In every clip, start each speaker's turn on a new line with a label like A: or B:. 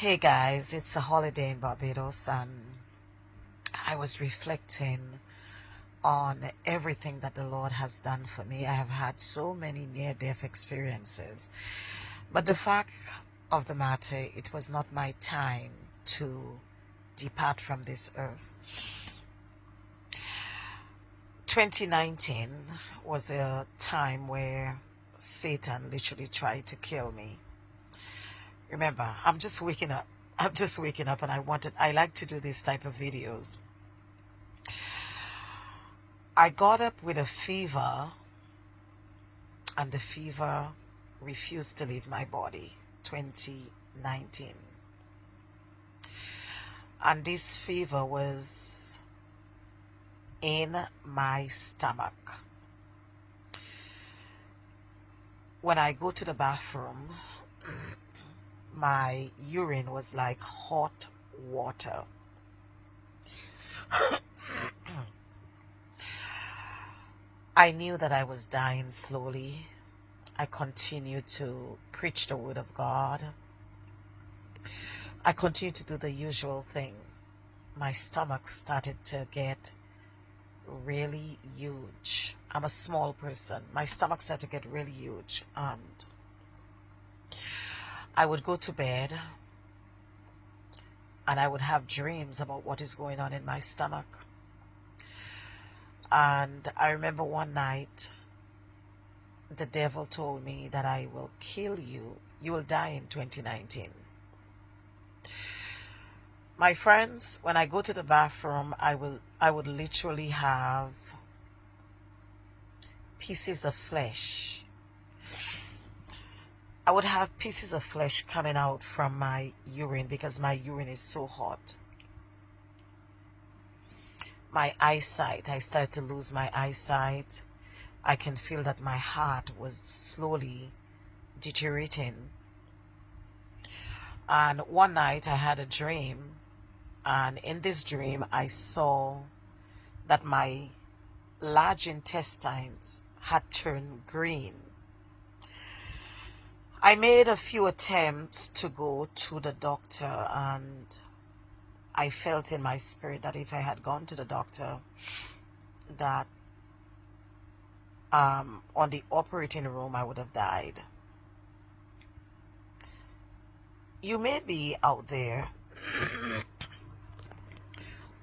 A: Hey guys, it's a holiday in Barbados, and I was reflecting on everything that the Lord has done for me. I have had so many near-death experiences, but the fact of the matter, it was not my time to depart from this earth. 2019 was a time where Satan literally tried to kill me. Remember, I'm just waking up. I'm just waking up, and I like to do these type of videos. I got up with a fever, and the fever refused to leave my body. 2019. And this fever was in my stomach. When I go to the bathroom, my urine was like hot water. I knew that I was dying slowly. I continued to preach the word of God. I continued to do the usual thing. My stomach started to get really huge. I'm a small person. My stomach started to get really huge, and I would go to bed and I would have dreams about what is going on in my stomach. And I remember one night, the devil told me that I will kill you. You will die in 2019. My friends, when I go to the bathroom, I would literally have pieces of flesh. I would have pieces of flesh coming out from my urine because my urine is so hot. My eyesight, I started to lose my eyesight. I can feel that my heart was slowly deteriorating. And one night I had a dream, and in this dream I saw that my large intestines had turned green. I made a few attempts to go to the doctor, and I felt in my spirit that if I had gone to the doctor, that on the operating room I would have died. You may be out there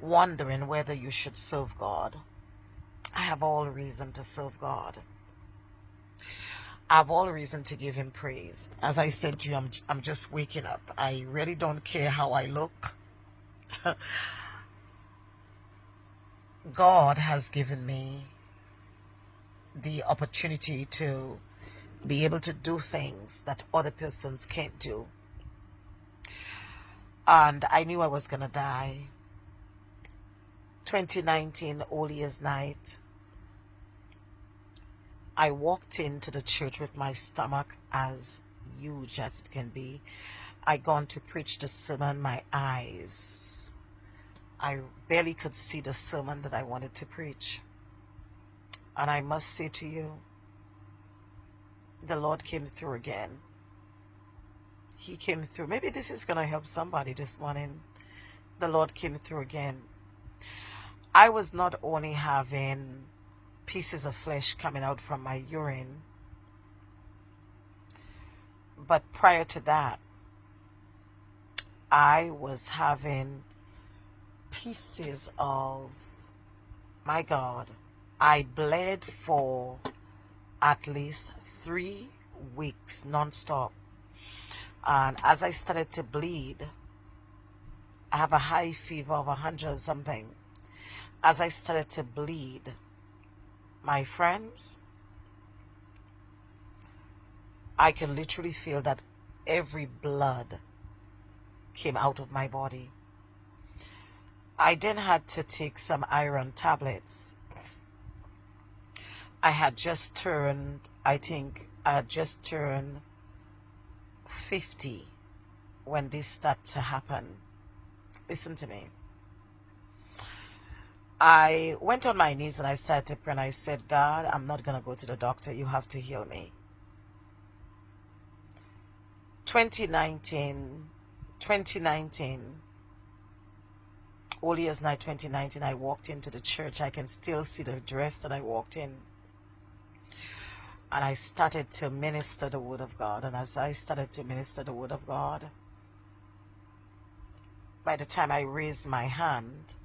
A: wondering whether you should serve God. I have all reason to serve God. I have all reason to give him praise. As I said to you, I'm just waking up. I really don't care how I look. God has given me the opportunity to be able to do things that other persons can't do. And I knew I was going to die. 2019, All Year's Night, I walked into the church with my stomach as huge as it can be. I gone to preach the sermon, my eyes, I barely could see the sermon that I wanted to preach. And I must say to you, the Lord came through again. He came through. Maybe this is going to help somebody this morning. The Lord came through again. I was not only having pieces of flesh coming out from my urine, but prior to that, I was having pieces of, my God, I bled for at least 3 weeks non-stop. And as I started to bleed, I have a high fever of 100 something. As I started to bleed, my friends, I can literally feel that every blood came out of my body. I then had to take some iron tablets. I had just turned, I had just turned 50 when this started to happen. Listen to me. I went on my knees and I started to pray, and I said, God, I'm not going to go to the doctor. You have to heal me. 2019, 2019, All Year's Night 2019, I walked into the church. I can still see the dress that I walked in. And I started to minister the word of God. And as I started to minister the word of God, by the time I raised my hand,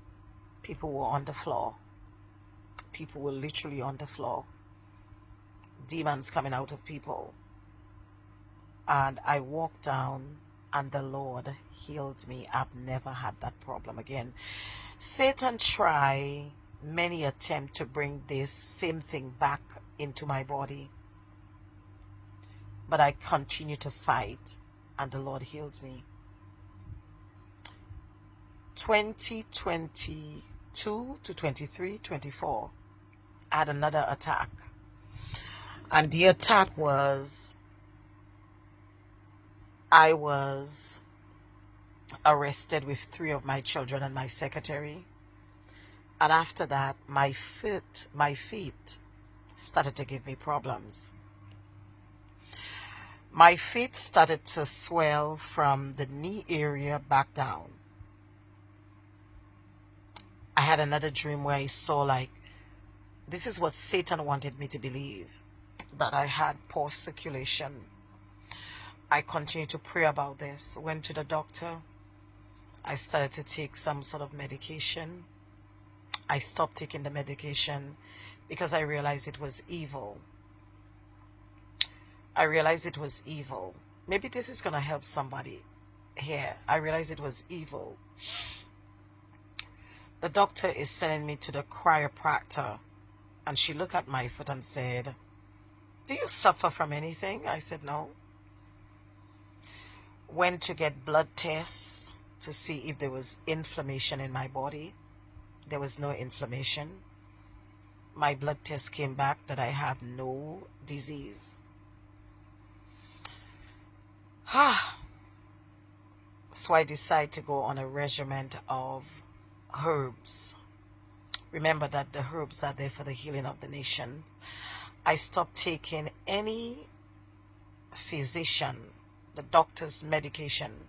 A: people were on the floor. People were literally on the floor. Demons coming out of people. And I walked down and the Lord healed me. I've never had that problem again. Satan tried many attempts to bring this same thing back into my body. But I continue to fight and the Lord healed me. 2022 to 23, 24, I had another attack. And the attack was, I was arrested with 3 of my children and my secretary. And after that, my feet started to give me problems. My feet started to swell from the knee area back down. I had another dream where I saw, like, this is what Satan wanted me to believe, that I had poor circulation. I continued to pray about this, went to the doctor. I started to take some sort of medication. I stopped taking the medication because I realized it was evil. I realized it was evil. Maybe this is going to help somebody here. I realized it was evil. The doctor is sending me to the chiropractor, and she looked at my foot and said, "Do you suffer from anything?" I said, "No." Went to get blood tests to see if there was inflammation in my body. There was no inflammation. My blood test came back that I have no disease. So I decided to go on a regimen of herbs. Remember that the herbs are there for the healing of the nation. I stopped taking any physician, the doctor's medication,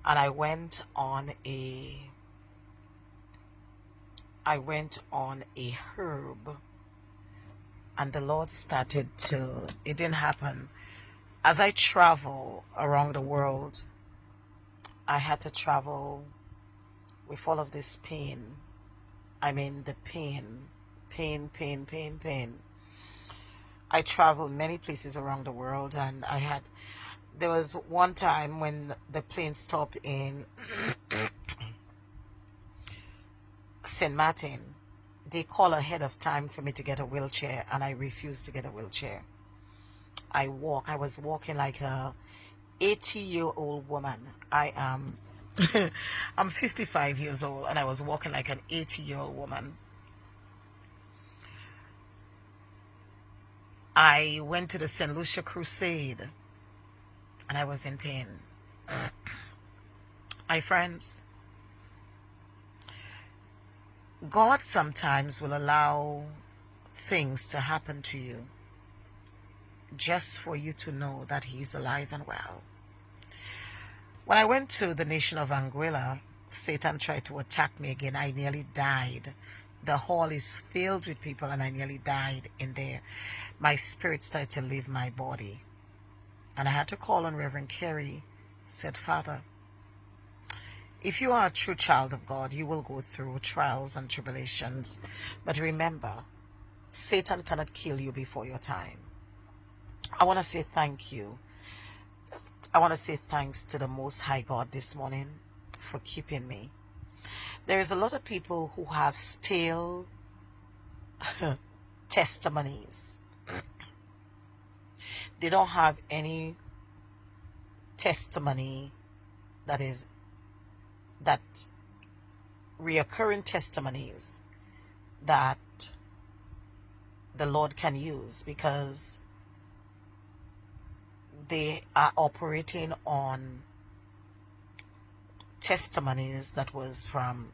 A: and I went on a herb, and the Lord started to, it didn't happen. As I travel around the world, I had to travel with all of this pain. I mean, the pain. I traveled many places around the world, and there was one time when the plane stopped in St. Martin. They call ahead of time for me to get a wheelchair, and I refused to get a wheelchair. I was walking like a 80-year-old woman. I'm 55 years old, and I was walking like an 80-year-old woman. I went to the St. Lucia Crusade, and I was in pain. My friends, God sometimes will allow things to happen to you just for you to know that He's alive and well. When I went to the nation of Anguilla, Satan tried to attack me again. I nearly died. The hall is filled with people, and I nearly died in there. My spirit started to leave my body. And I had to call on Reverend Kerry. Said, "Father, if you are a true child of God, you will go through trials and tribulations. But remember, Satan cannot kill you before your time." I want to say thank you. I want to say thanks to the Most High God this morning for keeping me. There is a lot of people who have stale testimonies. They don't have any testimony that reoccurring testimonies that the Lord can use, because they are operating on testimonies that was from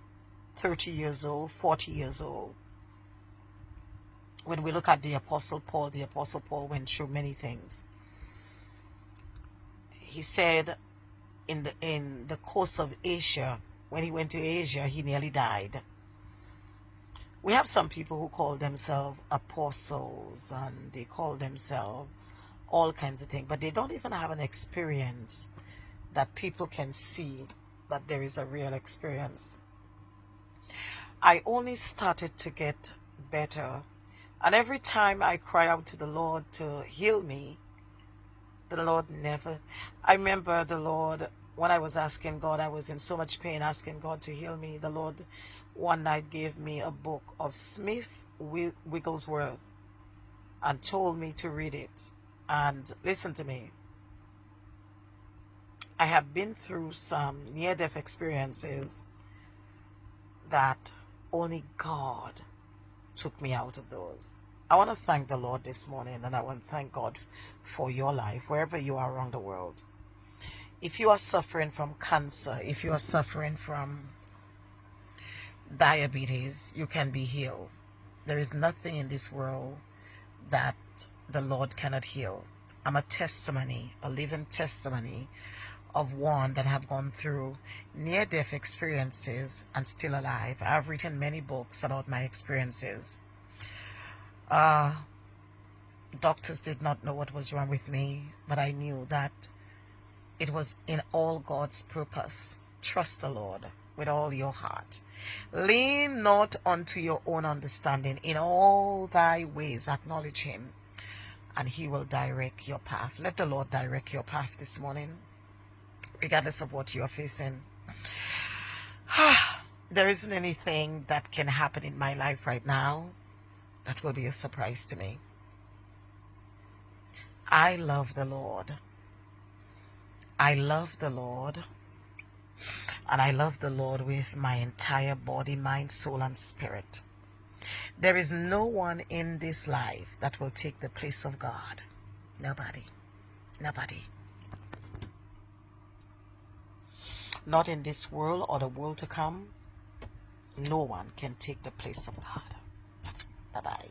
A: 30 years old, 40 years old. When we look at the Apostle Paul went through many things. He said, in the course of Asia. When he went to Asia, he nearly died. We have some people who call themselves apostles and they call themselves all kinds of things, but they don't even have an experience that people can see that there is a real experience. I only started to get better, and every time I cry out to the Lord to heal me, the Lord never. I remember the Lord, when I was asking God, I was in so much pain asking God to heal me. The Lord one night gave me a book of Smith Wigglesworth and told me to read it. And listen to me. I have been through some near-death experiences that only God took me out of those. I want to thank the Lord this morning, and I want to thank God for your life, wherever you are around the world. If you are suffering from cancer, if you are suffering from diabetes, you can be healed. There is nothing in this world that the Lord cannot heal. I'm a testimony, a living testimony of one that have gone through near-death experiences and still alive. I've written many books about my experiences. Doctors did not know what was wrong with me, but I knew that it was in all God's purpose. Trust the Lord with all your heart. Lean not unto your own understanding. In all thy ways acknowledge him, and he will direct your path. Let the Lord direct your path this morning, regardless of what you're facing. There isn't anything that can happen in my life right now that will be a surprise to me. I love the Lord. I love the Lord. And I love the Lord with my entire body, mind, soul, and spirit. There is no one in this life that will take the place of God. Nobody. Nobody. Not in this world or the world to come. No one can take the place of God. Bye-bye.